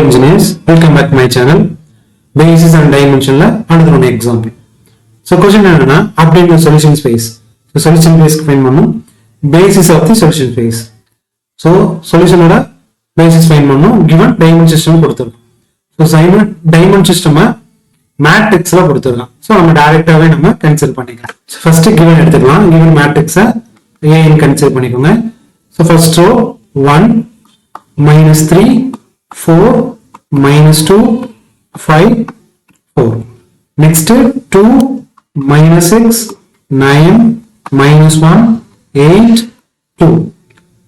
engineers, welcome back to my channel. Basis and dimension la another one example. So question enna update the solution space. So solution space find pannum basis of the solution space. So solution oda basis find pannum given diamond system கொடுத்திருக்கோம். So diamond system matrix la கொடுத்திருக்கோம். So நம்ம டைரக்டா நம்ம consider பண்ணிக்கலாம். So first given எடுத்துக்கலாம். given matrix a n consider பண்ணிக்கோங்க. So first row 1 minus 3 4 minus 2 5 4. Next 2 minus 6 9 minus 1 8 2.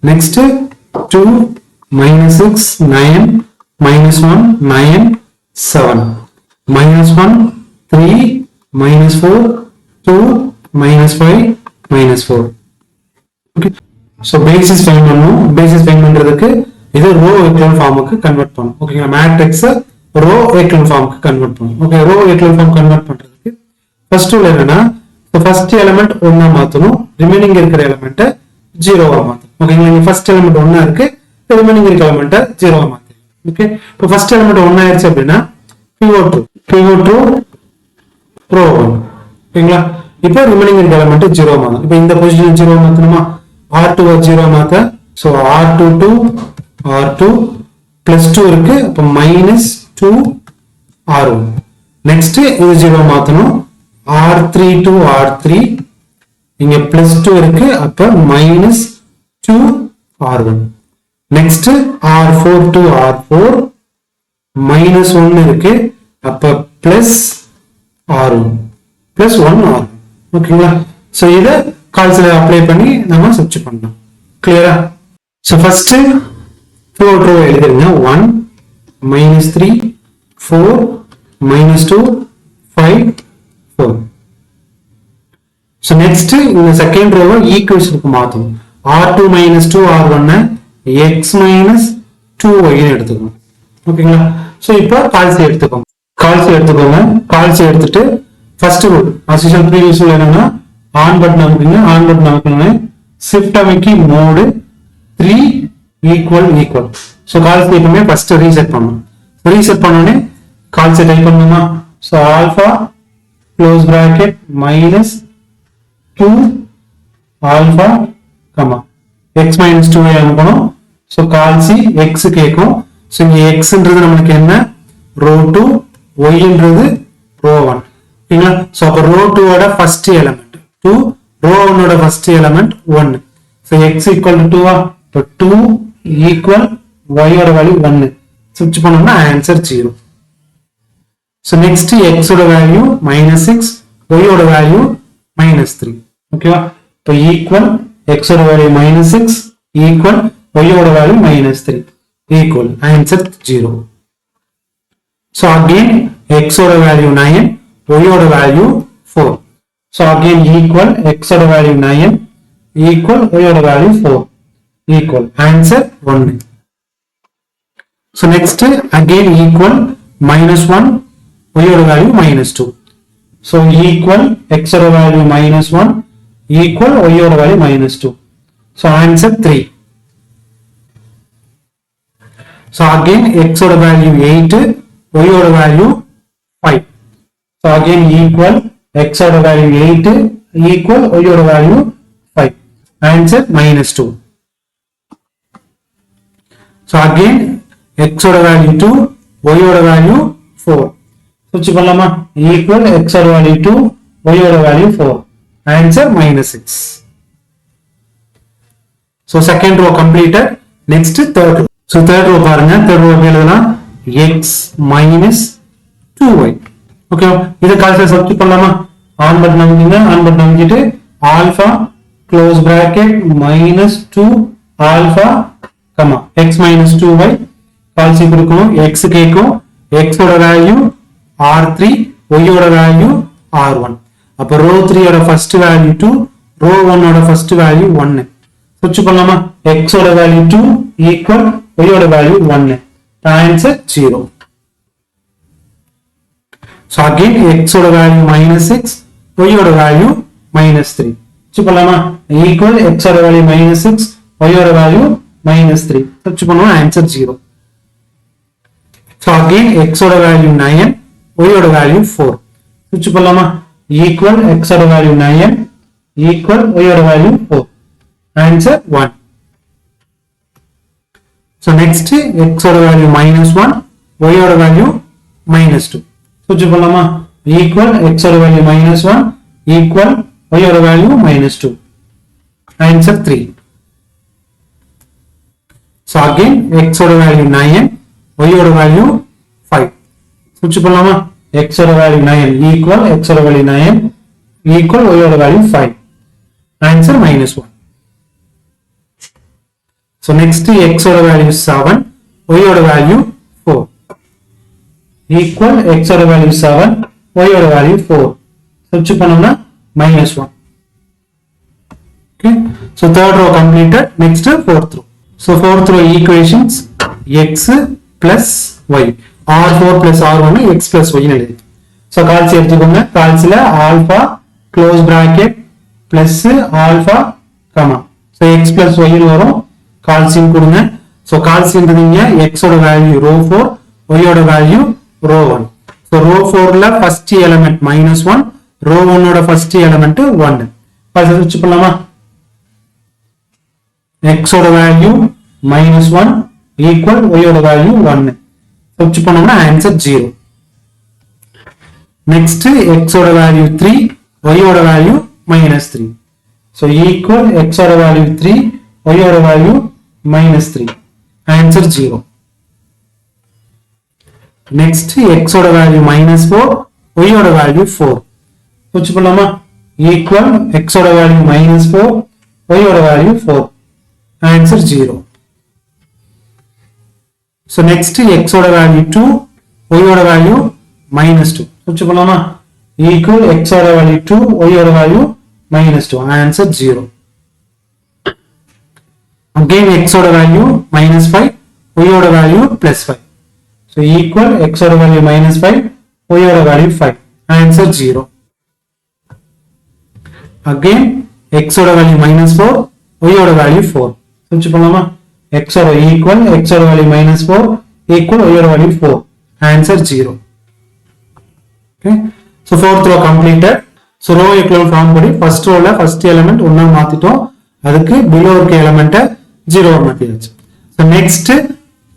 Next 2 minus 6 9 minus 1 9 7 minus 1 3 minus 4 2 minus 5 minus 4. Okay. So basis find பண்றதுக்கு இது row echelon ஃபார்முக்கு convert பண்ணும். ஓகேங்களா, matrix row echelon ஃபார்முக்கு convert பண்ணும். Okay, row echelon form convert பண்றதுக்கு first rule என்னன்னா first element 1 மாத்தணும், ரிமைனிங் இருக்கிற எலிமெண்ட் 0வா மாத்தணும். ஓகேங்களா, இங்க ஃபர்ஸ்ட் எலிமெண்ட் 1 இருக்கு, ரிமைனிங் இருக்கிற எலிமெண்ட் 0வா மாத்தணும். ஓகே, இப்போ ஃபர்ஸ்ட் எலிமெண்ட் 1 ஆயிருச்சு அப்படினா pivot2 row 1. ஓகேங்களா, இப்போ ரிமைனிங் இருக்கிற எலிமெண்ட் 0வா மாத்தணும். இப்போ இந்த பொசிஷன் 0வா மாத்தணுமா, r2 0வா மாத்த. சோ r2 r2 plus 2 இருக்கு, அப்ப minus 2 r1. next இது 0 மாத்தணும், r3 to r3 இங்க plus 2 இருக்கு, அப்ப minus 2 r1. next r4 to r4 minus 1 இருக்கு, அப்ப plus r1 plus 1 r1. ஓகேங்களா, சோ இத கால்குலேட்டர்ல அப்ளை பண்ணி நாம சப்ஸ்டிட்யூட் பண்ணலாம். கிளியரா? சோ ஃபர்ஸ்ட் pivot row எழுதுங்க. 1 minus 3 4 minus 2 5 4. so next இந்த செகண்ட் row ஈக்குவேஷனுக்கு மாத்தணும். r2 minus 2 r1 x minus 2y ன்னு எடுத்துக்கணும். ஓகேங்களா, சோ இப்போ கால்சி எடுத்துக்கோங்க. கால்சி எடுத்துட்டு first rule as usual previous rule என்னன்னா ஆன் பட்டன் அமுக்குங்க, ஷிஃப்ட் அமுக்கி மோட் 3 equal. so கால்சி எப்பவுமே ஃபர்ஸ்ட் ரீசெட் பண்ணணும். ரீசெட் பண்ணோனே கால்சி டைப் பண்ணணுமா, so alpha close bracket minus 2 alpha comma x minus 2 ஐ அனுப்பணும். so கால்சி x கேக்கும். so இங்க x ன்றது நமக்கு என்ன, row 2, y ன்றது row 1. ஓகேங்களா, so அப்ப row 2 ஓட ஃபர்ஸ்ட் எலிமெண்ட் 2, row 1 ஓட first element 1. so x equal to 2 இப்போ 2 equal y ஓட வேல்யூ 1. ஸ்விட்ச் பண்ணோம்னா ஆன்சர் 0. so next x ஓட வேல்யூ -6, y ஓட வேல்யூ -3. ஓகேவா, இப்போ equal x ஓட வேல்யூ -6 equal y ஓட value -3 equal answer 0. so again x ஓட வேல்யூ 9, y ஓட value 4. so again equal x ஓட வேல்யூ 9 equal y ஓட value 4 equal answer 1. so next again equal -1, y ஓட வேல்யூ -2. so equal x ஓட value -1 equal y ஓட value -2. so answer 3. so again x ஓட value 8, y ஓட value 5. so again equal x ஓட value 8 equal y ஓட value 5. answer -2. so again x ஓட value 2, y ஓட value 4. switch பண்ணலாமா, equal x ஓட வேல்யூ 2, y ஓட value 4. answer -6. so second row completed. next third row. so third row பாருங்க, third row எழுதலாம் x minus 2y. Okay, இத calculator substitute பண்ணலாமா, on button அமுக்கிட்டு alpha close bracket -2 alpha comma x minus 2y கால்சி கொடுக்கணும். x கேக்கும், x ஓட value r3, y ஓட வேல்யூ r1. அப்ப row 3 ஓட ஃபர்ஸ்ட் வேல்யூ 2, row 1 ஓட ஃபர்ஸ்ட் வேல்யூ 1. ஸ்விட்ச் பண்ணலாமா, x ஓட வேல்யூ 2 equal y ஓட value 1. Answer 0. so again x ஓட வேல்யூ -6, y ஓட வேல்யூ -3. ஸ்விட்ச் பண்ணலாமா, equal x ஓட வேல்யூ -6, y ஓட வேல்யூ -3. ஸ்விட்ச் பண்ணுவோம், ஆன்சர் 0. So again x ஓட வேல்யூ 9, y ஓட வேல்யூ 4. switch பண்ணலாமா? equal x ஓட வேல்யூ 9 equal y ஓட value 4. Answer 1. So next x ஓட வேல்யூ -1, y ஓட வேல்யூ -2. switch பண்ணலாமா? equal x ஓட வேல்யூ -1 equal y ஓட value -2. Answer 3. So again x ஓட வேல்யூ 9, y ஓட வேல்யூ 5. switch பண்ணலாமா? x ஓட வேல்யூ 9 equal x ஓட வேல்யூ 9 equal y ஓட value 5. Answer -1. So next x ஓட வேல்யூ 7, y ஓட வேல்யூ 4 equal x ஓட வேல்யூ 7, y ஓட வேல்யூ 4. switch பண்ணோம்னா -1. Okay, so third row completed. Next fourth row. So fourth row equations x plus y r4 plus r1 x plus y னு எழுதி. So கால்சி எடுத்துக்கோங்க. கால்சில alpha close bracket plus alpha comma. So x plus y னு வரும். கால்சியம் கொடுங்க. So கால்சியம்ன்றதுங்க x ஓட வேல்யூ ரோ 4, y ஓட வேல்யூ ரோ 1. So ரோ 4ல ஃபர்ஸ்ட் எலிமெண்ட் -1, ரோ 1 ஓட ஃபர்ஸ்ட் எலிமெண்ட் 1. ஃபர்ஸ்ட் switch பண்ணலாமா? x ஓட வேல்யூ -1 equal y ஓட வேல்யூ 1. switch பண்ணோம்னா ஆன்சர் 0. next x ஓட வேல்யூ 3, y ஓட வேல்யூ -3. so equal x ஓட வேல்யூ 3, y ஓட வேல்யூ -3. ஆன்சர் 0. next x ஓட வேல்யூ -4, y ஓட வேல்யூ 4. switch பண்ணலாமா? equal x ஓட வேல்யூ -4, y ஓட value 4. Answer 0. So next x ஓட வேல்யூ 2, y ஓட வேல்யூ -2. switch பண்ணலாமா? equal x ஓட வேல்யூ 2, y ஓட வேல்யூ -2. Answer 0. again x ஓட வேல்யூ -5, y ஓட வேல்யூ +5. so equal x ஓட வேல்யூ -5, y ஓட வேல்யூ 5. Answer 0. again x ஓட வேல்யூ -4, y ஓட வேல்யூ 4. switch பண்ணலாமா? x ஓட equal x ஓட வேல்யூ -4 equal y ஓட value 4. Answer 0. okay, so fourth row completed. so row equivalent form படி first rowல first element 1 மாத்திட்டோம். அதுக்கு below இருக்க element 0 மாத்தியாச்சு. so next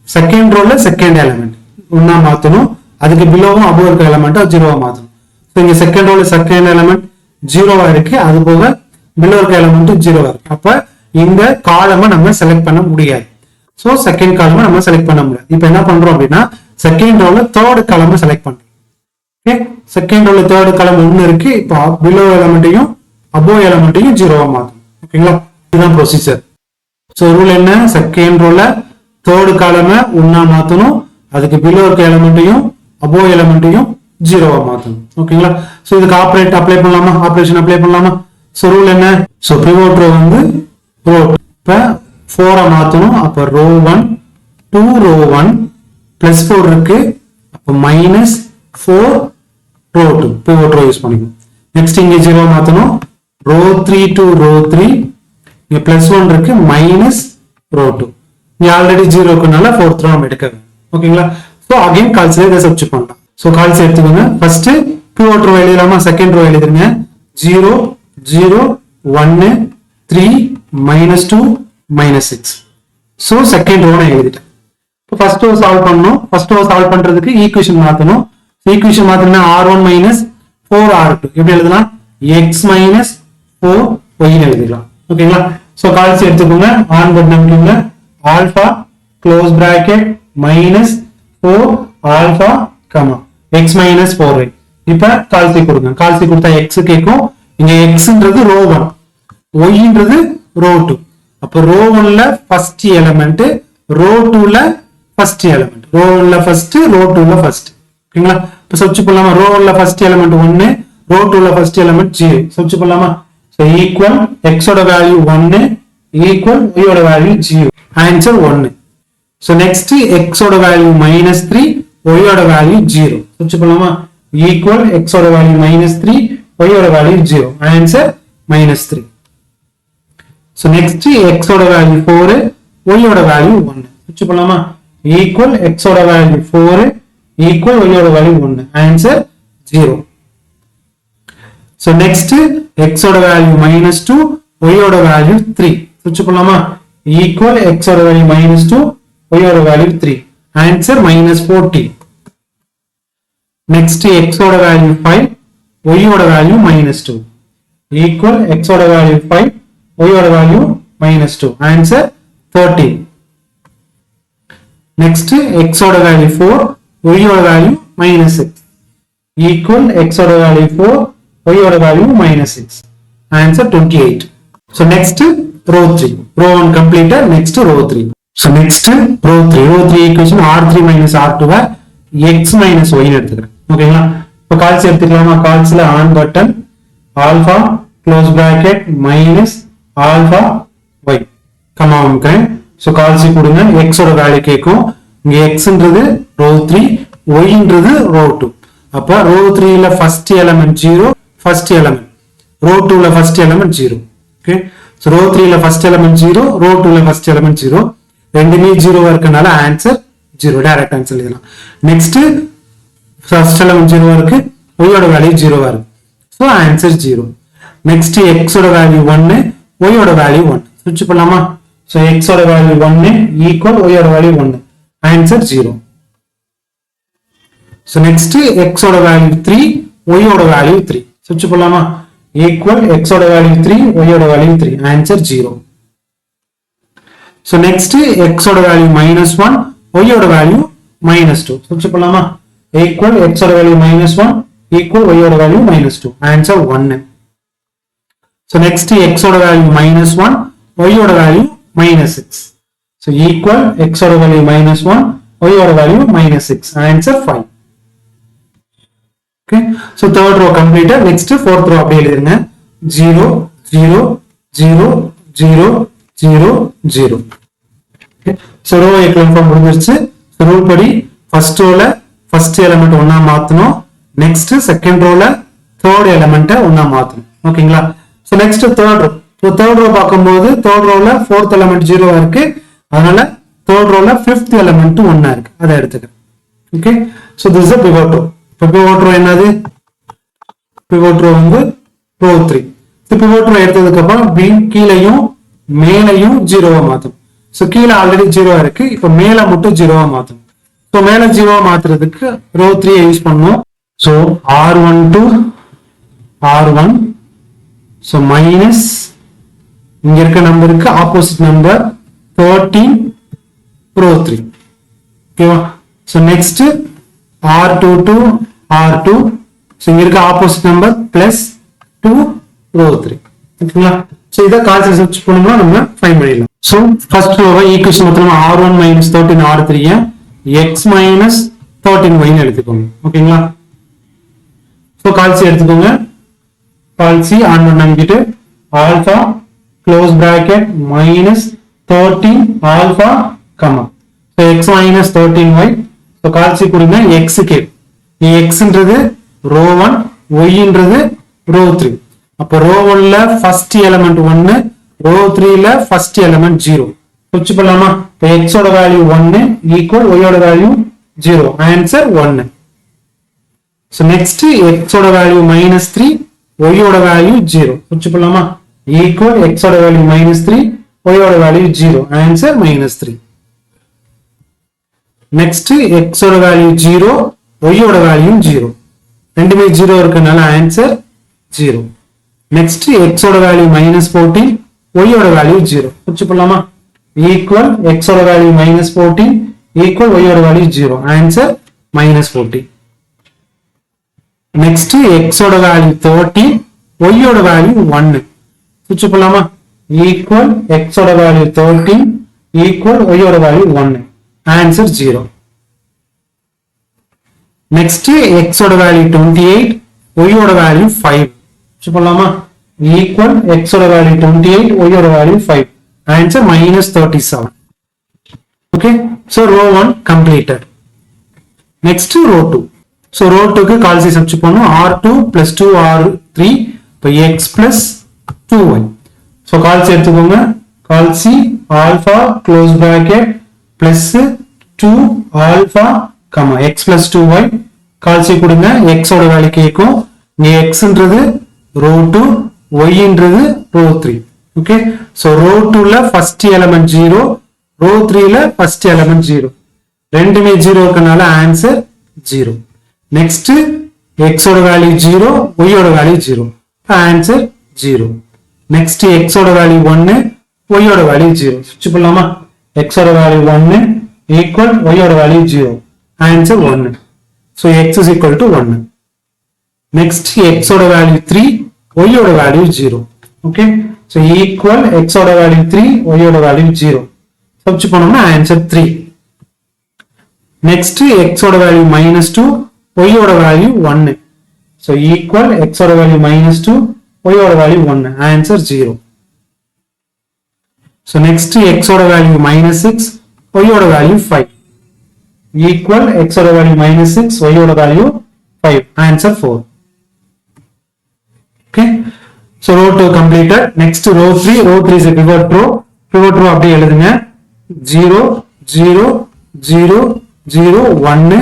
second rowல second element 1 மாத்தணும். அதுக்கு below-வும் above இருக்க element 0 மாத்தணும். so இங்க second rowல second element 0 இருக்கு. அது போக below இருக்க element 0 இருக்கு. அப்ப இந்த காலமை நம்ம செலக்ட் பண்ண முடியாது. சோ செகண்ட் காலமை நம்ம செலக்ட் பண்ண முடியாது. இப்போ என்ன பண்றோம் அப்படின்னா செகண்ட் ரோல தேர்ட் காலமை செலக்ட் பண்றோம். ஓகே, செகண்ட் ரோல தேர்ட் காலம் 1 இருக்கு. இப்போ பிலோ எலிமெண்ட்டையும் அபோவ் எலிமெண்ட்டையும் 0 மாத்தணும். ஓகேங்களா, இதுதான் ப்ரொசீஜர். சோ ரூல் என்ன? செகண்ட் ரோல தேர்ட் காலமை 1 மாத்தணும். அதுக்கு பிலோ இருக்க எலிமெண்ட்டையும் அபோவ் எலிமெண்ட்டையும் 0 மாத்தணும். ஓகேங்களா, சோ இதுக்கு ஆபரேட் அப்ளை பண்ணலாமா? ஆபரேஷன் அப்ளை பண்ணலாமா? சோ ரூல் என்ன? சோ பிவோட் ரோ வந்து ரோ இப்ப 4 மாத்தணும். அப்ப ரோ 1 2 ரோ 1 பிளஸ் 4 இருக்கு. அப்ப -4 ரோ 2 பிவோட் ரோ யூஸ் பண்ணிக்கணும். நெக்ஸ்ட் இங்க 0 மாத்தணும். ரோ 3 to ரோ 3 இங்க +1 இருக்கு மைனஸ் ரோ 2. இங்க ஆல்ரெடி 0 இருக்குனால 4th ரோ நம்ம எடுக்க வேண்டும். ஓகேங்களா, சோ அகைன் கால்சியை இத சப்ஸ்டிட் பண்ணலாம். சோ கால்சி எடுத்துக்கோங்க. ஃபர்ஸ்ட் பிவோட் ரோ எழுதலாமா? செகண்ட் ரோ எழுதுங்க. 0 0 1 3 -2 -6. சோ செகண்ட் ரோ நான் எழுதிட்டேன். இப்போ ஃபர்ஸ்ட் ரோ சால்வ் பண்ணனும். ஃபர்ஸ்ட் ரோ சால்வ் பண்றதுக்கு ஈக்குவேஷன் மாத்தணும். ஈக்குவேஷன் மாத்தணும்னா r1 - 4r2 எப்படி எழுதலாம்? x - 4y ன்னு எழுதிடலாம். ஓகேங்களா, சோ கால்சி எடுத்துக்கோங்க. ஆன் பட்டன் அமுக்குங்க. Alpha close bracket -4 alpha comma x - 4y. இப்ப கால்சி கொடுங்க. கால்சி கொடுத்தா x கேக்கும். இங்க xன்றது ரோ 1, yன்றது ரோ 2. அப்ப ரோ 1ல ஃபர்ஸ்ட் எலிமெண்ட், ரோ 2ல ஃபர்ஸ்ட் எலிமெண்ட். ரோ 1ல ஃபர்ஸ்ட், ரோ 2ல ஃபர்ஸ்ட். ஓகேங்களா, இப்ப சப்ஸ்ட் பண்ணலாமா? ரோ 1ல ஃபர்ஸ்ட் எலிமெண்ட் 1, ரோ 2ல ஃபர்ஸ்ட் எலிமெண்ட் 0. சப்ஸ்ட் பண்ணலாமா? சோ ஈக்குவல் x ஓட வேல்யூ 1 ஈக்குவல் y ஓட value 0. Answer 1. So next x ஓட வேல்யூ -3, y ஓட வேல்யூ 0. சப்ஸ்ட் பண்ணலாமா? ஈக்குவல் x ஓட வேல்யூ -3, y ஓட value 0. Answer -3. So next x ஓட வேல்யூ 4, y ஓட வேல்யூ 1. switch பண்ணலாமா? equal x ஓட வேல்யூ 4 equal y ஓட value 1. Answer 0. So next x ஓட வேல்யூ -2 y ஓட வேல்யூ 3. சுவிட்ச் பண்ணலாமா? equal x ஓட வேல்யூ -2 y ஓட வேல்யூ 3. ஆன்சர் -40. next x ஓட வேல்யூ 5 y ஓட வேல்யூ -2 equal x ஓட வேல்யூ 5 y ஓட வேல்யூ -2. ஆன்சர் 13. next x ஓட வேல்யூ 4 y ஓட வேல்யூ -6 equal x ஓட வேல்யூ 4 y ஓட value -6. Answer 28. so next row 3, row 1 completed. next row 3. so next row 3 equation r3 r2 x y ன்னு எடுத்துக்கிறேன். ஓகேங்களா? இப்போ கால்சி எடுத்துக்கலாமா? கால்சில on button alpha close bracket minus alpha y comma அமுக்கிறேன். ஸோ கால்சி கொடுங்க. x ஓட வேல்யூ கேட்கும். இங்க xன்றது ரோ 3, yன்றது ரோ 2. அப்ப ரோ 3ல first element 0, first element row 2ல first element 0. Okay, so row 3ல ஃபர்ஸ்ட் எலிமெண்ட் 0, ரோ 2ல ஃபர்ஸ்ட் எலிமெண்ட் 0. ரெண்டுமே 0 இருக்கனால ஆன்சர் 0. டைரக்ட் ஆன்சர் எழுதலாம். நெக்ஸ்ட் ஃபர்ஸ்ட் எலிமெண்ட் 0 இருக்கு, y ஓட வேல்யூ 0 இருக்கு. So answer 0. நெக்ஸ்ட் x ஓட வேல்யூ 1, y ஓட வேல்யூ 1. ஸ்விட்ச் பண்ணலாமா? ஸோ x ஓட வேல்யூ 1 ஈக்குவல் y ஓட value 1. Answer 0. So next x ஓட வேல்யூ 3, y ஓட வேல்யூ 3. ஸ்விட்ச் பண்ணலாமா? ஈக்குவல் x ஓட வேல்யூ 3, y ஓட value 3. Answer 0. So next x ஓட வேல்யூ -1, y ஓட வேல்யூ -2. ஸ்விட்ச் பண்ணலாமா? ஈக்குவல் x ஓட வேல்யூ -1 ஈக்குவல் y ஓட value -2. Answer 1. So next x ஓட வேல்யூ -1, y ஓட வேல்யூ -6. ஸோ ஈக்குவல் x ஓட வேல்யூ -1, y ஓட value -6. Answer 5. Okay, so third row completed. Next fourth row அப்படியே எழுதிருங்க. 0 0 0 0 0 0. ஸோ ரோ எக்லாம் ஃபார்ம் முடிஞ்சிருச்சு. Rule படி first ரோல ஃபர்ஸ்ட் எலிமெண்ட் ஒன்னா மாத்தணும். நெக்ஸ்ட் செகண்ட் ரோல தேர்ட் எலிமெண்ட்டை ஒன்னா மாத்தணும். ஓகேங்களா? So next third row. So third row பார்க்கும்போது தேர்ட் ரோல ஃபோர்த் எலிமெண்ட் 0 இருக்கு. அதனால தேர்ட் ரோல ஃபிஃப்த் எலிமெண்ட் 1 இருக்கு. அதை எடுத்துக்கிறேன். Okay, so this is pivot row. இப்போ பிவோட் ரோ என்னது? பிவோட் ரோ வந்து ரோ 3. பிவோட் ரோ எடுத்ததுக்கு அப்புறம் பி கீழையும் மேலையும் 0வா மாத்தணும். ஸோ கீழே ஆல்ரெடி 0 இருக்கு. இப்போ மேல மட்டும் 0வா மாத்தணும். ஸோ மேல 0வா மாத்துறதுக்கு ரோ 3 யூஸ் பண்ணுவோம். So R1 to R1. So minus இங்க இருக்க நம்பருக்கு ஆப்போசிட் நம்பர் 13 ரோ 3. ஓகேவா? So next R2 to R2. So இங்க இருக்க ஆப்போசிட் நம்பர் பிளஸ் 2 ரோ 3. ஓகேங்களா? ஸோ இதை கால்குலேட் சர்ச் பண்ணோம்னா நம்ம ஃபைண்ட் பண்ணிடலாம். ஸோ ஃபர்ஸ்ட் ரோவை ஈக்குவேஷன் மொத்தமா R1 - 13 R3 x - 13y எடுத்துக்கோங்க. ஓகேங்களா? ஸோ கால்சி எடுத்துக்கோங்க. கால்சி ஆன் பண்ண நம்பிட்டு alpha close bracket -13 alpha comma. So x - 13y. So கால்சி கொடுங்க. x க்கு xன்றது ரோ 1, yன்றது ரோ 3. அப்போ ரோ 1ல ஃபர்ஸ்ட் எலிமெண்ட் 1, ரோ 3ல ஃபர்ஸ்ட் எலிமெண்ட் 0. ஸ்விட்ச் பண்ணலாமா? இப்போ x ஓட வேல்யூ 1 ஈக்குவல் y ஓட value 0. Answer 1. So next x ஓட வேல்யூ -3, y ஓட வேல்யூ 0. ஸ்விட்ச் பண்ணலாமா? ஈக்குவல் x ஓட வேல்யூ -3, y ஓட வேல்யூ 0. ஆன்சர் -3. நெக்ஸ்ட் x ஓட வேல்யூ 0, y ஓட வேல்யூ 0. ரெண்டுமே 0 இருக்கனால ஆன்சர் 0. நெக்ஸ்ட் x ஓட வேல்யூ -14, y ஓட வேல்யூ 0. ஸ்விட்ச் பண்ணலாமா? ஈக்குவல் x ஓட வேல்யூ -14 ஈக்குவல் y ஓட வேல்யூ 0. ஆன்சர் -14. நெக்ஸ்ட் x ஓட வேல்யூ 13, y ஓட வேல்யூ 1. ஸ்விட்ச் பண்ணலாமா? ஈக்குவல் x ஓட வேல்யூ 13 ஈக்குவல் y ஓட வேல்யூ 1. ஆன்சர் 0. நெக்ஸ்ட் x ஓட வேல்யூ 28, y ஓட வேல்யூ 5. ஸ்விட்ச் பண்ணலாமா? ஈக்குவல் x ஓட வேல்யூ 28, y ஓட value 5. Answer -37. Okay, so row 1 completed. Next row 2. So row 2க்கு கால்சி சப்ஸ்டிட் பண்ணுவோம். R2 + 2R3 இப்போ x + 2y. சோ கால்சி எடுத்துக்கோங்க. கால்சி alpha close bracket plus 2 alpha comma x plus 2y கால்சி கொடுங்க x ஓட வேல்யூ கேக்கும் இங்க x ன்றது row 2 y ன்றது row 3 okay so row 2 ல first element 0 row 3 ல first element 0 ரெண்டுமே 0 இருக்கனால ஆன்சர் 0 next x ஓட வேல்யூ 0 y ஓட வேல்யூ 0 ஆன்சர் 0 next x ஓட வேல்யூ 1 y ஓட வேல்யூ 0 சுவிட்ச் பண்ணலாமா x ஓட வேல்யூ 1 equal y ஓட value 0 answer 1 so x is equal to 1 next x ஓட வேல்யூ 3 y ஓட value 0 okay so equal x ஓட வேல்யூ 3 y ஓட வேல்யூ 0 சப்ஸ்டிட்யூட் பண்ணோம்னா ஆன்சர் 3 next x ஓட வேல்யூ -2 y ஓட வேல்யூ 1 so equal x ஓட value -2 y ஓட value 1 answer 0 so next x ஓட வேல்யூ -6 y ஓட வேல்யூ 5 equal x ஓட வேல்யூ -6 y ஓட value 5 answer 4 okay so row 2 completed next row 3 is a pivot row அப்படியே எழுதுங்க 0 0 0 0 1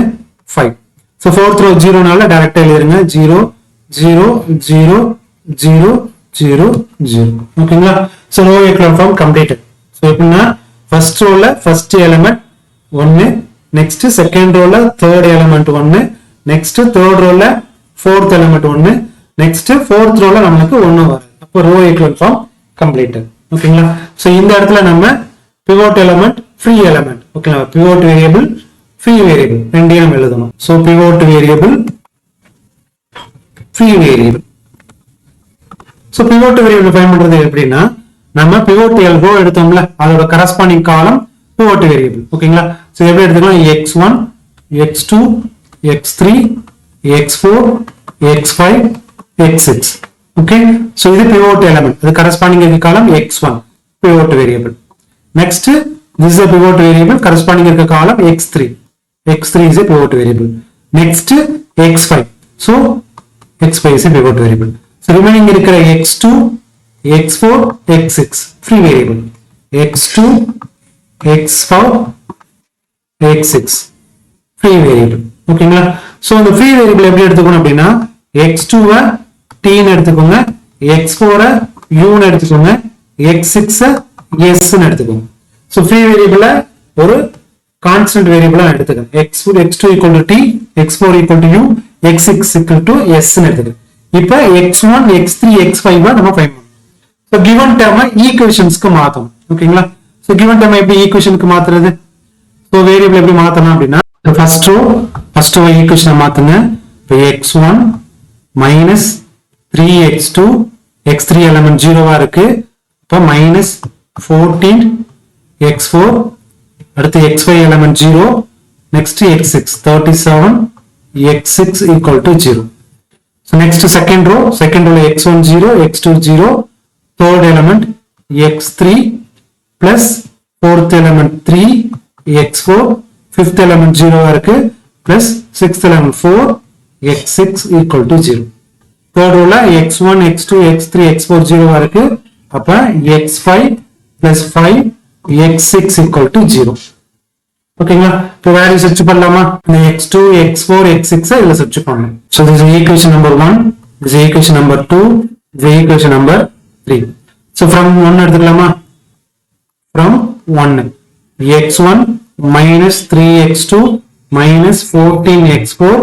5 so fourth row 0 னால டைரக்டா எழுதுங்க 0 0 0 0 0 0 ஓகேங்களா so row echelon form completed so எப்படின்னா first row ல first element 1 next second row ல third element 1 next third row ல fourth element 1 next fourth row ல நமக்கு 1 வரும் அப்ப row echelon form completed ஓகேங்களா சோ இந்த இடத்துல நம்ம pivot element free element ஓகேங்களா pivot variable free variable ரெண்டையும் எழுதணும் so pivot variable free variable so pivot variable find பண்றது எப்படின்னா நம்ம pivot row எடுத்தோம்ல அதோட corresponding column pivot variable ஓகேங்களா சோ எப்படி எடுத்துக்கலாம் x1 x2 x3 x4 x5 x6 okay so இது pivot element அது corresponding இருக்க column x1 pivot variable next this is a pivot variable corresponding இருக்க column x3 is a pivot variable next x5 so x5 is a pivot variable so remaining இருக்கிற x2 x4 x6 free variable x2 x4 x6 free variable ஓகேங்களா so அந்த free variable எப்படி எடுத்துக்கணும் அப்படினா x2 வை t ன்னு எடுத்துக்கோங்க x4 வை u ன்னு எடுத்துக்கோங்க x6 வை s ன்னு எடுத்துக்கோங்க சோ free variable ஒரு constant variable எடுத்துக்கோங்க x2 equal to t x4 equal to u x6 equal to s ன்னு எடுத்துக்கோங்க இப்போ x1 x3 x5 வை நம்ம ஃபைண்ட் பண்ணனும் சோ given term ஈக்குவேஷன்ஸ்க்கு மாத்தணும் ஓகேங்களா சோ given term எப்படி ஈக்குவேஷனுக்கு மாத்துறது சோ வேரியபிள் எப்படி மாத்தணும் அப்படினா first row ஈக்குவேஷனை மாத்துங்க இப்போ x1 minus 3x2 x3 element 0 வா இருக்கு அப்ப minus 14 x4 அடுத்து x5 element 0 next x6 37 x6 equal to 0 so next second row ல x1 0 x2 0 third element x3 plus fourth element 3 x4 fifth element 0 வா இருக்கு plus sixth element 4 x6 equal to 0 third row ல x1 x2 x3 x4 0 வா இருக்கு அப்ப x5 plus 5 x6 equal to 0 ஓகேங்களா இப்போ value substitute பண்ணலாமா இந்த x2 x4 x6 இதுல சப்ஸ்டிட்யூட் பண்ணனும் so this is equation number 1 this is equation number 2 this is equation number 3 so from 1 எடுத்துக்கலாமா from 1 x1 minus 3x2 minus 14x4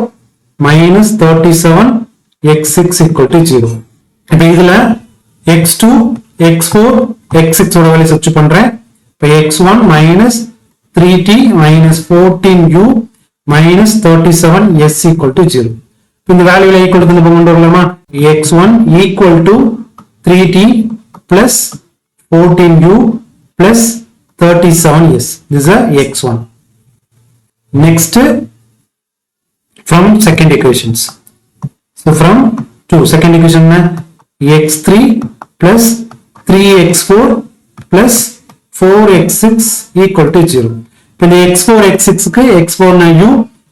minus 37 x6 equal to 0 இப்போ இதுல x2 x4 x6 ஓட value substitute பண்றேன் இப்போ x1 minus 3t minus 14u minus 37s equal to 0 இந்த வேல்யூல equal to கொண்டு வரலாமா x1 equal to 3t plus 14u plus 37s this is a x1 next from second equations so from 2 second equation x3 plus 3x4 plus 4x6 equal to 0 இப்போ இந்த x4 x6 க்கு x4 னா u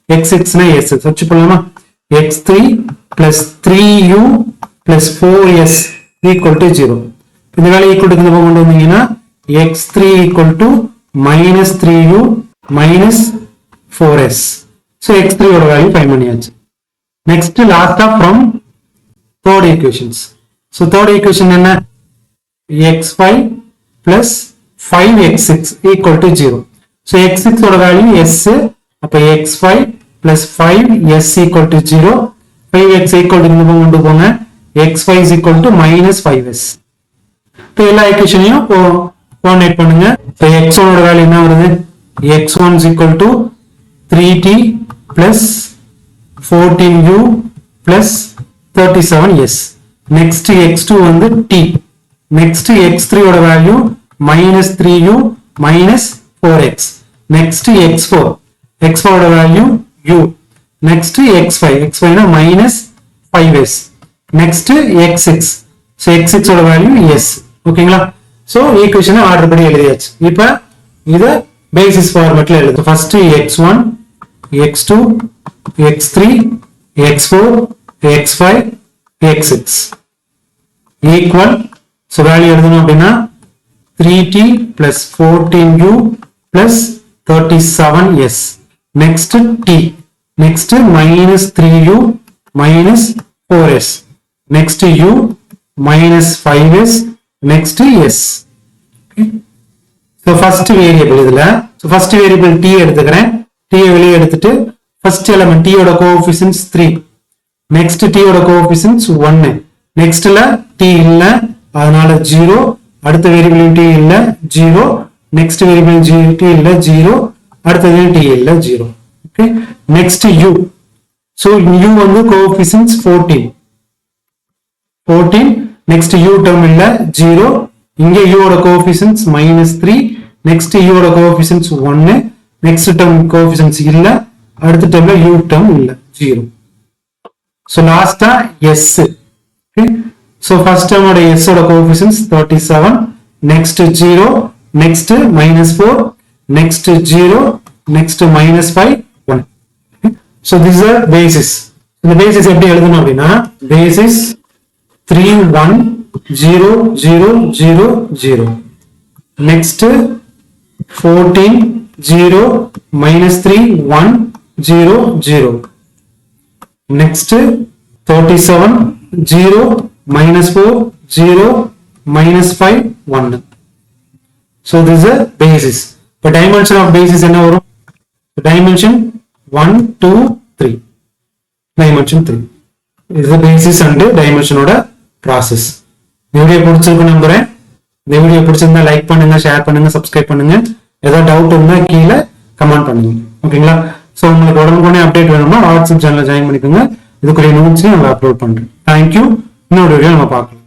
x6 னா s substitute பண்ணலாமா x3 plus 3u plus 4s equal to 0 இந்த value equal to இந்த பக்கம் கொண்டு வந்தீங்கன்னா x3 equal to minus 3u minus 4s. So x3 ஓட வேல்யூ ஃபைண்ட் பண்ணியாச்சு. நெக்ஸ்ட் லாஸ்டா from third equations. So third equation என்ன? x5 plus 5x6 equal to 0. So x6 ஓட வேல்யூ s, அப்ப x5 plus 5s equal to 0. 5x equal to கொண்டு போங்க, x5 is equal to minus 5s. இப்போ எல்லா equationையும் coordinate பண்ணுங்க. இப்போ x1 ஓட வேல்யூ என்ன வருது? x1 is equal to 3t plus 14u plus 37s. Next x2 வந்து t. Next x3 ஓட value minus 3u minus 4x. Next x4. x4 ஓட value u. Next x5. x5 னா minus 5s. Next x6. So x6 ஓட value s. ஓகேங்களா? So ஈக்குவேஷனை order படி எழுதியாச்சு. இப்போ இத பேசிஸ் ஃபார்மட்ல எழுது. First x1, x2, x3, x4, x5, x6 equal. So value எழுதணும் அப்படின்னா 3t plus 14u plus 37s. Next t. Next minus 3u minus 4s. Next u minus 5s. Next s. Okay. So first variable இதுல. So first variable t எடுத்துக்கிறேன். t வெளியே எடுத்துட்டு first element t ஓட coefficients 3. Next t ஓட coefficients 1. Nextல t இல்ல, அதனால 0. அடுத்த variable t இல்ல, 0. Next வேரியபிள் t இல்ல, 0. அடுத்தது t இல்ல, 0. Okay. Next u. So u வந்து coefficients 14. 14. Next u term இல்ல, 0. இங்க u ஓட coefficients minus 3. Next u ஓட coefficients 1. Next term coefficients இல்ல, அடுத்த termல u term இல்ல, 0. So last s. Okay. So first term oda s oda coefficients 37. Next 0. Next minus 4. Next 0. Next minus 5. 1. Okay. So this is a basis. The basis எப்படி எழுதணும் அப்படின்னா basis 3 1 0 0 0 0. Next 14 0 minus 3 1 0 0. Next 37 0 minus 4 0 minus 5 1. So this is a basis. The dimension of basis என்ன வரும்? Dimension 1 2 3. Dimension 3. This is the basis and dimension ஓட process. இந்த video பிடிச்சிருக்கு நம்புறேன். இந்த வீடியோ பிடிச்சிருந்தா லைக் பண்ணுங்க, ஷேர் பண்ணுங்க, சப்ஸ்கிரைப் பண்ணுங்க. ஏதாவது டவுட் இருந்தா கீழே கமெண்ட் பண்ணுங்க. ஓகேங்களா? ஸோ உங்களுக்கு உடனுக்குடனே அப்டேட் வேணும்னா வாட்ஸ்அப் சேனல் ஜாயின் பண்ணிக்கோங்க. இதுக்குரிய நோட்ஸையும் நம்ம அப்லோட் பண்றேன். தேங்க்யூ. இன்னொரு வீடியோ நம்ம பார்க்கலாம்.